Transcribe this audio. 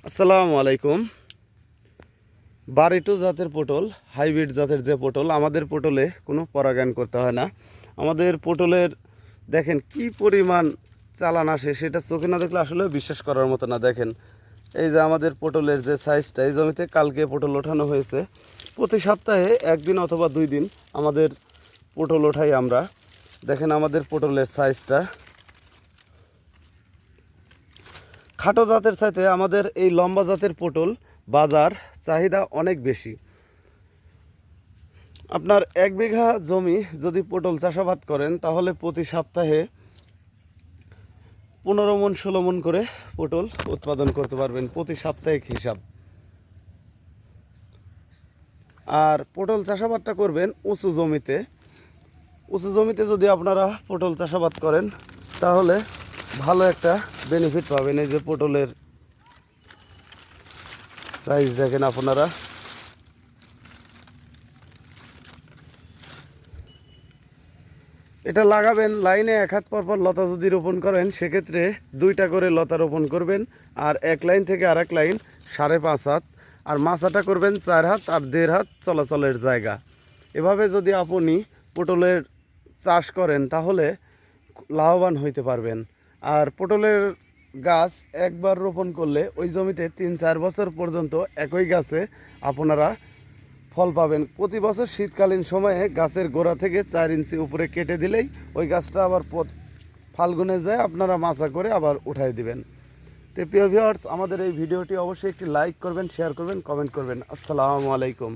আসসালামু আলাইকুম। বারেটো জাতের পটল, হাইব্রিড জাতের যে পটল, আমাদের পটলে কোনো পরাগায়ন করতে হয় না। আমাদের পটলের দেখেন কি পরিমাণ চালান আসে, সেটা চোখে না দেখলে আসলে বিশ্বাস করার মতো না। দেখেন এই যে আমাদের পটলের যে সাইজটা, এই জমিতে কালকে পটল ওঠানো হয়েছে। প্রতি সপ্তাহে একদিন অথবা 2 দিন আমাদের পটল ওঠাই আমরা। দেখেন আমাদের পটলের সাইজটা। খাটো জাতের চাইতে আমাদের এই লম্বা জাতের পটল বাজার চাহিদা অনেক বেশি। আপনার 1 বিঘা জমি যদি পটল চাষাবাদ করেন, তাহলে প্রতি সপ্তাহে 15 মণ 16 মণ করে পটল উৎপাদন করতে পারবেন, প্রতি সাপ্তাহিক হিসাব। আর পটল চাষাবাদটা করবেন উঁচু জমিতে। উঁচু জমিতে যদি আপনারা পটল চাষাবাদ করেন, তাহলে ভালো একটা বেনিফিট পাবেন। এই যে পটলের সাইজ দেখেন আপনারা। এটা লাগাবেন লাইনে 1 হাত পর লতা যদি রোপণ করেন, সেক্ষেত্রে 2টা করে লতা রোপণ করবেন। আর এক লাইন থেকে আরেক লাইন 5.5 হাত, আর মাচাটা করবেন 4 হাত আর 1.5 হাত চলাচলের জায়গা। এভাবে যদি আপনি পটলের চাষ করেন, তাহলে লাভবান হইতে পারবেন। আর পটলের গাছ একবার রোপণ করলে ওই জমিতে 3-4 বছর পর্যন্ত একই গাছে আপনারা ফল পাবেন। প্রতি বছর শীতকালীন সময়ে গাছের গোড়া থেকে 4 ইঞ্চি উপরে কেটে দিলেই ওই গাছটা আবার ফাল্গুনে যায় আপনারা মাচা করে আবার উঠাই দিবেন। তো প্রিয় ভিউয়ার্স, আমাদের এই ভিডিওটি অবশ্যই একটি লাইক করবেন, শেয়ার করবেন, কমেন্ট করবেন। আসসালামু আলাইকুম।